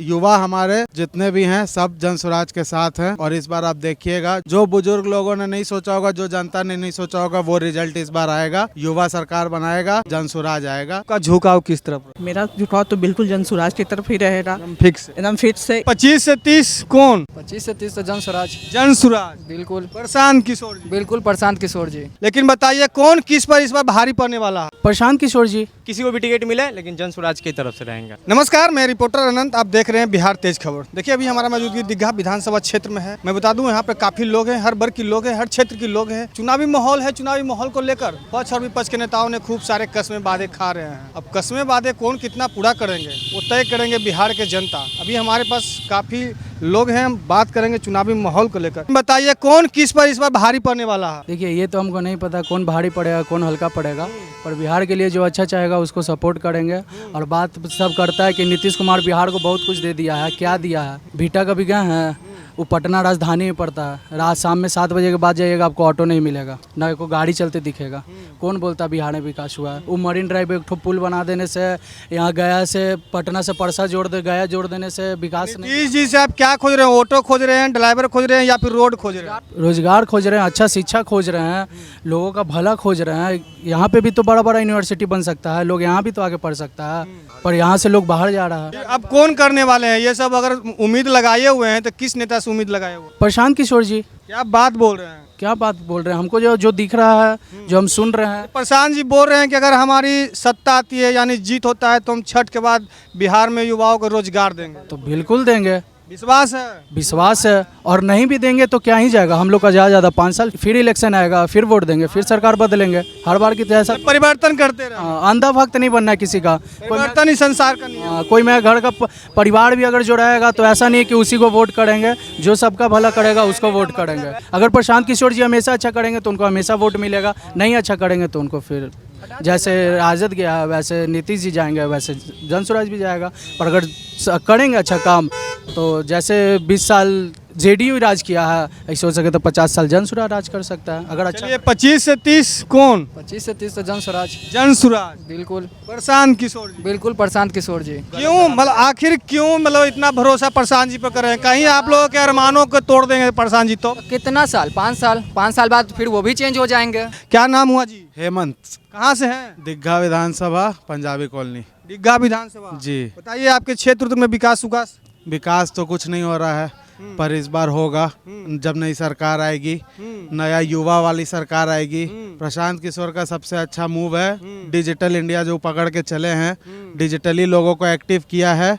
युवा हमारे जितने भी हैं सब जन स्वराज के साथ हैं और इस बार आप देखिएगा जो बुजुर्ग लोगों ने नहीं सोचा होगा, जो जनता ने नहीं सोचा होगा, वो रिजल्ट इस बार आएगा। युवा सरकार बनाएगा, जन स्वराज आएगा। का झुकाव किस तरफ? मेरा झुकाव तो बिल्कुल जन स्वराज की तरफ ही रहेगा, फिक्स। एकदम फिट से। 25 से 30 कौन? 25 से 30 तो जन स्वराज। जन स्वराज बिल्कुल प्रशांत किशोर जी। बिल्कुल प्रशांत किशोर जी। लेकिन बताइए कौन किस पर इस बार भारी पड़ने वाला है? प्रशांत किशोर जी। किसी को भी टिकट मिले लेकिन जन स्वराज की तरफ से रहेंगे। नमस्कार, मैं रिपोर्टर अनंत, आप देख रहे हैं बिहार तेज खबर। देखिए अभी हमारा मौजूदगी दीघा विधानसभा क्षेत्र में है। मैं बता दूं यहाँ पे काफी लोग हैं, हर वर्ग के लोग हैं, हर क्षेत्र के लोग हैं। चुनावी माहौल है। चुनावी माहौल को लेकर पक्ष और विपक्ष के नेताओं ने खूब सारे कस्में वादे खा रहे हैं। अब कस्में वादे कौन कितना पूरा करेंगे वो तय करेंगे बिहार के जनता। अभी हमारे पास काफी लोग हैं, हम बात करेंगे चुनावी माहौल को लेकर। बताइए कौन किस पर इस बार भारी पड़ने वाला है? देखिए ये तो हमको नहीं पता कौन भारी पड़ेगा कौन हल्का पड़ेगा, पर बिहार के लिए जो अच्छा चाहेगा उसको सपोर्ट करेंगे। और बात सब करता है कि नीतीश कुमार बिहार को बहुत कुछ दे दिया है। क्या दिया है? भीटा का भी गए हैं, वो पटना राजधानी में पड़ता है। रात शाम में 7 बजे के बाद जाइएगा आपको ऑटो नहीं मिलेगा, ना कोई गाड़ी चलते दिखेगा। कौन बोलता बिहार में विकास हुआ है? वो मरीन ड्राइव एक ठो पुल बना देने से, यहाँ गया से पटना से परसा जोड़ गया जोड़ देने से विकास नहीं। नीतीश जी से आप क्या खोज रहे हैं? ऑटो खोज रहे हैं, ड्राइवर खोज रहे हैं या फिर रोड खोज रहे हैं? रोजगार खोज रहे हैं, अच्छा शिक्षा खोज रहे हैं, लोगों का भला खोज रहे हैं। यहाँ पे भी तो बड़ा बड़ा यूनिवर्सिटी बन सकता है, लोग यहाँ भी तो आगे पढ़ सकता है, पर यहाँ से लोग बाहर जा रहा है। अब कौन करने वाले हैं ये सब? अगर उम्मीद लगाए हुए हैं तो किस नेता से उम्मीद लगाए हुए? प्रशांत किशोर जी। क्या बात बोल रहे हैं? क्या बात बोल रहे हैं? हमको जो दिख रहा है, जो हम सुन रहे हैं। प्रशांत जी बोल रहे हैं कि अगर हमारी सत्ता आती है यानी जीत होता है तो हम छठ के बाद बिहार में युवाओं को रोजगार देंगे। तो बिल्कुल देंगे, विश्वास है? विश्वास है। और नहीं भी देंगे तो क्या ही जाएगा, हम लोग का ज़्यादा 5 साल फिर इलेक्शन आएगा, फिर वोट देंगे, फिर सरकार बदलेंगे। हर बार की तरह परिवर्तन करते रहे। अंधा भक्त नहीं बनना है किसी का। परिवर्तन ही संसार का नियम। कोई मैं घर का परिवार भी अगर जो रहेगा तो ऐसा नहीं कि उसी को वोट करेंगे। जो सबका भला करेगा उसको वोट करेंगे। अगर प्रशांत किशोर जी हमेशा अच्छा करेंगे तो उनको हमेशा वोट मिलेगा, नहीं अच्छा करेंगे तो उनको फिर जैसे राजद गया है वैसे नीतीश जी जाएंगे, वैसे जन स्वराज भी जाएगा। पर अगर करेंगे अच्छा काम तो जैसे 20 साल जेडीयू राज किया है, ऐसे हो सके तो 50 साल जन स्वराज राज कर सकता है अगर अच्छा। 25 से 30 कौन? 25 से 30 तो जन स्वराज। जन स्वराज बिल्कुल प्रशांत किशोर जी। बिल्कुल प्रशांत किशोर जी। क्यों मतलब आखिर क्यों मतलब इतना भरोसा प्रशांत जी पर कर रहे हैं? कहीं आप लोगों के अरमानों को तोड़ देंगे प्रशांत जी तो? कितना साल? 5 साल बाद फिर वो भी चेंज हो जाएंगे। क्या नाम हुआ जी? हेमंत। कहाँ से हैं? दीघा विधानसभा, पंजाबी कॉलोनी। दीघा विधानसभा जी। बताइए आपके क्षेत्र में विकास विकास तो कुछ नहीं हो रहा है, पर इस बार होगा जब नई सरकार आएगी, नया युवा वाली सरकार आएगी। प्रशांत किशोर का सबसे अच्छा मूव है डिजिटल इंडिया जो पकड़ के चले हैं, डिजिटली लोगों को एक्टिव किया है।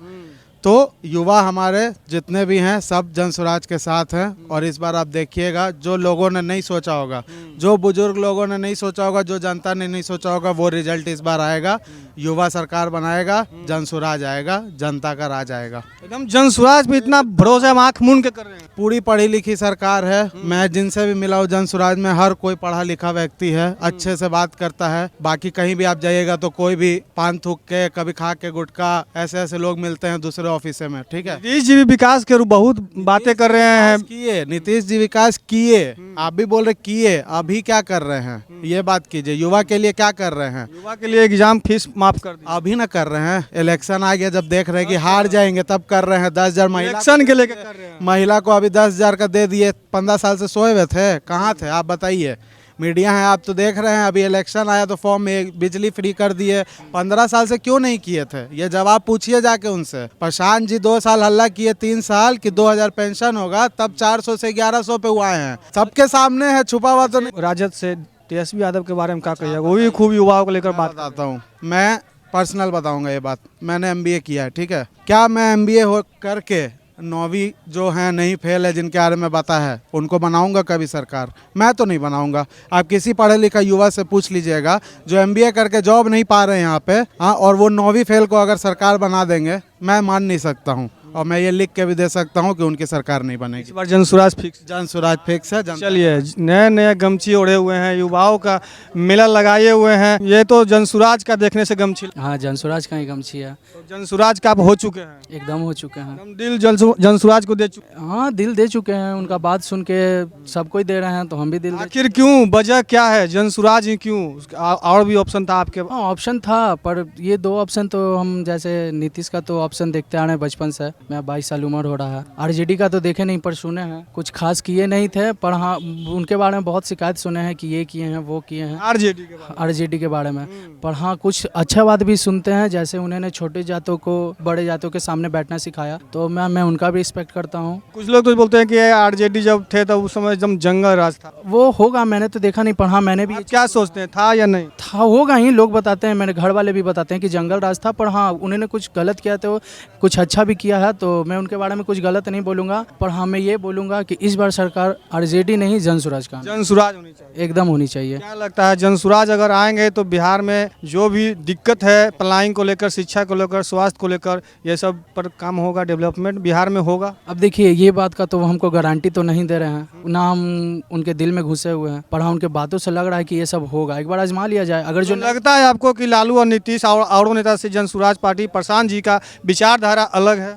तो युवा हमारे जितने भी हैं सब जन स्वराज के साथ हैं और इस बार आप देखिएगा जो लोगों ने नहीं सोचा होगा, जो बुजुर्ग लोगों ने नहीं सोचा होगा, जो जनता ने नहीं सोचा होगा, वो रिजल्ट इस बार आएगा। युवा सरकार बनाएगा, जन स्वराज आएगा, जनता का राज आएगा। एकदम जन स्वराज पे इतना भरोसा हम आँख मूंद के कर रहे हैं। पूरी पढ़ी लिखी सरकार है। मैं जिनसे भी मिला हूँ जन स्वराज में हर कोई पढ़ा लिखा व्यक्ति है, अच्छे से बात करता है। बाकी कहीं भी आप जाइएगा तो कोई भी पान थूक के, कभी खा के गुटखा, ऐसे ऐसे लोग मिलते हैं दूसरे ऑफिस में। ठीक है, नीतीश जी भी विकास के बहुत बातें कर रहे हैं। किए नीतीश जी विकास किए, आप भी बोल रहे किए, अभी क्या कर रहे हैं ये बात कीजिए। युवा के लिए क्या कर रहे हैं? युवा के लिए एग्जाम फीस माफ कर दी। अभी ना कर रहे हैं, इलेक्शन आ गया जब देख रहे हैं कि हार जाएंगे तब कर रहे हैं। 10,000 इलेक्शन के लेकर कर रहे हैं। महिला को अभी 10,000 का दे दिए। 15 साल से सोए हुए थे, कहाँ थे आप बताइए? मीडिया है, आप तो देख रहे हैं। अभी इलेक्शन आया तो फॉर्म में बिजली फ्री कर दिए। 15 साल से क्यों नहीं किए थे? ये जवाब पूछिए जाके उनसे। प्रशांत जी 2 साल हल्ला किए, 3 साल कि 2,000 पेंशन होगा, तब 400 से 1100 पे हुआ है। सबके सामने है, छुपा हुआ तो नहीं। राजद से तेजस्वी यादव के बारे में क्या कहिएगा? वो भी खूब युवाओं को लेकर बात बताता हूँ। मैं पर्सनल बताऊंगा ये बात। मैंने एमबीए किया है, ठीक है। क्या मैं एमबीए हो करके 9वीं जो हैं नहीं फेल है, जिनके बारे में पता है, उनको बनाऊंगा कभी सरकार? मैं तो नहीं बनाऊंगा। आप किसी पढ़े लिखा युवा से पूछ लीजिएगा जो एमबीए करके जॉब नहीं पा रहे हैं यहाँ पे, हाँ, और वो 9वीं फेल को अगर सरकार बना देंगे, मैं मान नहीं सकता हूँ। और मैं ये लिख के भी दे सकता हूँ कि उनकी सरकार नहीं बनेगी। इस बार जन स्वराज फिक्स। जन स्वराज फिक्स है। चलिए, नए नए गमछी ओढ़े हुए हैं, युवाओं का मेला लगाए हुए हैं। ये तो जन स्वराज का देखने से गमछी। हाँ, जन स्वराज का ही गमछी है। तो जन स्वराज का आप हो चुके हैं? एकदम हो चुके हैं। हम दिल जन स्वराज को दे चुके हैं। हाँ, दिल दे चुके हैं। उनका बात सुन के सबको ही दे रहे हैं तो हम भी दिल दे। आखिर क्यों? वजह क्या है? जन स्वराज ही क्यों? और भी ऑप्शन था आपके? हाँ, ऑप्शन था, पर ये 2 ऑप्शन तो हम जैसे नीतीश का तो ऑप्शन देखते आ रहे हैं बचपन से। मैं 22 साल उम्र हो रहा है। आरजेडी का तो देखे नहीं पर सुने हैं, कुछ खास किए नहीं थे, पर हाँ उनके बारे में बहुत शिकायत सुने हैं कि ये किए हैं वो किए हैं आरजेडी के बाद आरजेडी के बारे में। पर हाँ कुछ अच्छा बात भी सुनते हैं, जैसे उन्होंने छोटे जातों को बड़े जातों के सामने बैठना सिखाया, तो मैं उनका भी रिस्पेक्ट करता हूँ। कुछ लोग तो बोलते हैं कि आरजेडी जब थे तब उस समय एकदम जंगल राज था। वो होगा, मैंने तो देखा नहीं, पर हाँ मैंने भी आप क्या सोचते हैं, था या नहीं? था, होगा ही। लोग बताते हैं, मेरे घर वाले भी बताते हैं कि जंगल राज था, पर हाँ उन्होंने कुछ गलत किया तो कुछ अच्छा भी किया है, तो मैं उनके बारे में कुछ गलत नहीं बोलूँगा। पर हाँ मैं ये बोलूँगा कि इस बार सरकार आरजेडी नहीं जनसुराज का जनसुराज होनी चाहिए। एकदम होनी चाहिए। क्या लगता है जनसुराज अगर आएंगे तो बिहार में जो भी दिक्कत है पलायन को लेकर, शिक्षा को लेकर, स्वास्थ्य को लेकर, ये सब पर काम होगा, डेवलपमेंट बिहार में होगा? अब देखिए ये बात का तो वो हमको गारंटी तो नहीं दे रहे हैं, ना हम उनके दिल में घुसे हुए हैं, पर हाँ उनके बातों से लग रहा है कि ये सब होगा। एक बार आजमा लिया जाए। अगर जो जो लगता है आपको कि लालू और नीतीश और नेता से जनसुराज पार्टी प्रशांत जी का विचारधारा अलग है?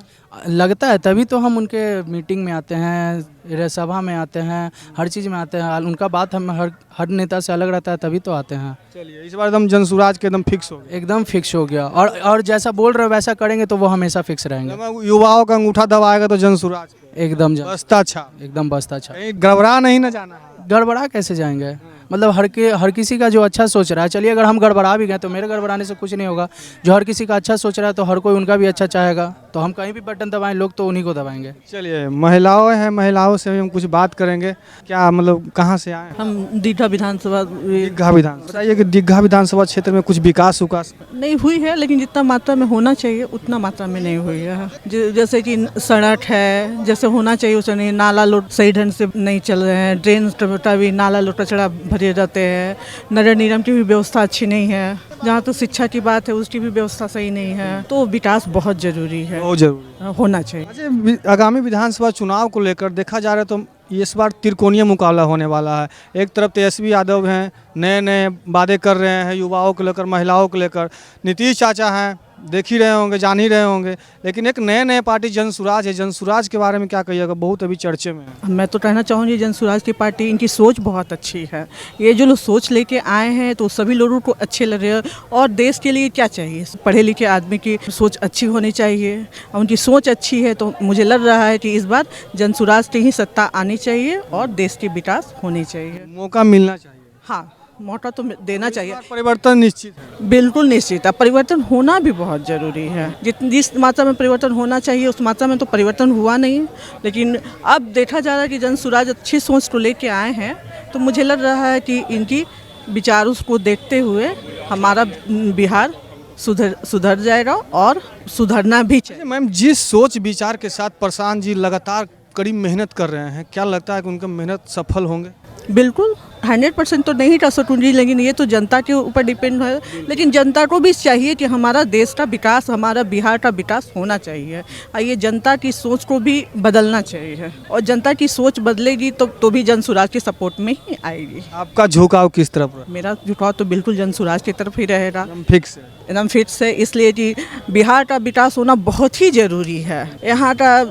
लगता है, तभी तो हम उनके मीटिंग में आते हैं, सभा में आते हैं, हर चीज़ में आते हैं। उनका बात हम हर नेता से अलग रहता है, तभी तो आते हैं। चलिए इस बार एकदम जनसुराज के एकदम फिक्स हो गया। एकदम फिक्स हो गया, और जैसा बोल रहे हो वैसा करेंगे तो वो हमेशा फिक्स रहेंगे। जब युवाओं का अंगूठा दबाएगा तो जनसुराज एकदम बस्ता छा, एकदम बस्ता अच्छा। कहीं गड़बड़ा नहीं न जाना है। गड़बड़ा कैसे जाएंगे? मतलब हर किसी का जो अच्छा सोच रहा है, चलिए अगर हम गड़बड़ा भी गए तो मेरे गड़बड़ाने से कुछ नहीं होगा। जो हर किसी का अच्छा सोच रहा है तो हर कोई उनका भी अच्छा चाहेगा, तो हम कहीं भी बटन दबाएं लोग तो उन्हीं को दबाएंगे। चलिए महिलाओं हैं, महिलाओं से भी हम कुछ बात करेंगे। क्या मतलब कहाँ से आए हैं? हम दीघा विधानसभा दीघा विधान, बताइए कि दीघा विधानसभा क्षेत्र में कुछ विकास उकास? नहीं हुई है, लेकिन जितना मात्रा में होना चाहिए उतना मात्रा में नहीं हुई है। जैसे कि सड़क है, जैसे होना चाहिए उसे नहीं, नाला लोड सही ढंग से नहीं चल रहे हैं, ड्रेन टमाटा भी नाला लोड कचड़ा भरे रहते हैं, नगर निगम की भी व्यवस्था अच्छी नहीं है। जहाँ तो शिक्षा की बात है उसकी भी व्यवस्था सही नहीं है, तो विकास बहुत जरूरी है, बहुत जरूरी होना चाहिए। अच्छा, आगामी विधानसभा चुनाव को लेकर देखा जा रहा है तो इस बार त्रिकोणीय मुकाबला होने वाला है। एक तरफ तेजस्वी यादव हैं, नए नए वादे कर रहे हैं युवाओं को लेकर, महिलाओं को लेकर। नीतीश चाचा हैं, देख ही रहे होंगे, जान ही रहे होंगे। लेकिन एक नए पार्टी जनसुराज है, जनसुराज के बारे में क्या कहिएगा? बहुत अभी चर्चे में है। मैं तो कहना चाहूँगी जनसुराज की पार्टी, इनकी सोच बहुत अच्छी है। ये जो लोग सोच लेके आए हैं तो सभी लोगों को अच्छे लग रहे हैं। और देश के लिए क्या चाहिए? पढ़े लिखे आदमी की सोच अच्छी होनी चाहिए, और उनकी सोच अच्छी है तो मुझे लग रहा है कि इस बार जनसुराज की ही सत्ता आनी चाहिए और देश की विकास होनी चाहिए। मौका मिलना चाहिए। हाँ, मौका तो देना चाहिए। परिवर्तन निश्चित है। बिल्कुल निश्चित है, परिवर्तन होना भी बहुत ज़रूरी है। जिस मात्रा में परिवर्तन होना चाहिए उस मात्रा में तो परिवर्तन हुआ नहीं, लेकिन अब देखा जा रहा है कि जनसुराज अच्छी सोच को लेके आए हैं, तो मुझे लग रहा है कि इनकी विचारों को देखते हुए हमारा बिहार सुधर जाएगा और सुधरना भी चाहिए। मैम, जिस सोच विचार के साथ प्रशांत जी लगातार कड़ी मेहनत कर रहे हैं, क्या लगता है कि उनका मेहनत सफल होंगे? बिल्कुल 100% तो नहीं कर सकूँगी, लेकिन ये तो जनता के ऊपर डिपेंड है। लेकिन जनता को भी चाहिए कि हमारा देश का विकास, हमारा बिहार का विकास होना चाहिए, और ये जनता की सोच को भी बदलना चाहिए। और जनता की सोच बदलेगी तो भी जनसुराज के सपोर्ट में ही आएगी। आपका झुकाव किस तरफ है? मेरा झुकाव तो बिल्कुल जनसुराज की तरफ ही रहेगा, फिक्स है। एकदम फिक्स है। इसलिए कि बिहार का विकास होना बहुत ही ज़रूरी है। यहाँ का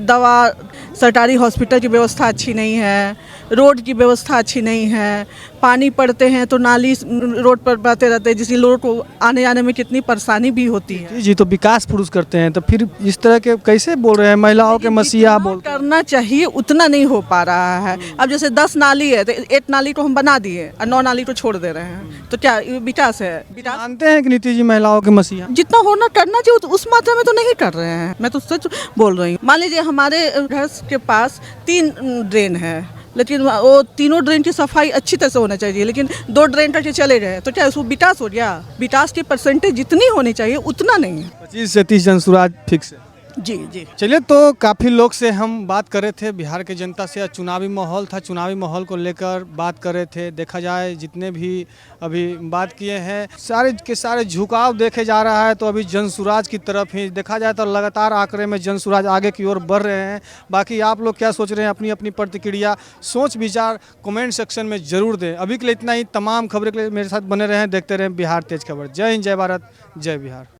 दवा, सरकारी हॉस्पिटल की व्यवस्था अच्छी नहीं है, रोड की व्यवस्था अच्छी नहीं है, पानी पड़ते हैं तो नाली रोड पर बहते रहते हैं, जिससे लोगों को आने जाने में कितनी परेशानी भी होती है। जी, तो विकास पुरुष करते हैं तो फिर इस तरह के कैसे बोल रहे हैं? महिलाओं के मसीहा बोल करना चाहिए उतना नहीं हो पा रहा है। अब जैसे 10 नाली है तो 1 नाली को हम बना दिए और 9 नाली को छोड़ दे रहे हैं, तो क्या विकास है? विकास मानते हैं कि नीतीश जी महिलाओं के मसीहा? जितना होना करना चाहिए उस मात्रा में तो नहीं कर रहे हैं। मैं तो सच बोल रही हूँ। मान लीजिए हमारे घर के पास 3 ड्रेन है, लेकिन वो तीनों ड्रेन की सफाई अच्छी तरह से होना चाहिए, लेकिन 2 ड्रेन करके चले गए, तो क्या उसको विकास हो गया? विकास की परसेंटेज जितनी होनी चाहिए उतना नहीं है। 25 से 30 जनसुराज फिक्स है। जी जी। चलिए, तो काफ़ी लोग से हम बात कर रहे थे, बिहार के जनता से। चुनावी माहौल था, चुनावी माहौल को लेकर बात कर रहे थे। देखा जाए जितने भी अभी बात किए हैं सारे के सारे झुकाव देखे जा रहा है तो अभी जनसुराज की तरफ ही देखा जाए तो लगातार आंकड़े में जनसुराज आगे की ओर बढ़ रहे हैं। बाकी आप लोग क्या सोच रहे हैं? अपनी अपनी प्रतिक्रिया, सोच विचार कमेंट सेक्शन में ज़रूर दें। अभी के लिए इतना ही। तमाम खबरें के लिए मेरे साथ बने रहें, देखते रहें बिहार तेज खबर। जय हिंद, जय भारत, जय बिहार।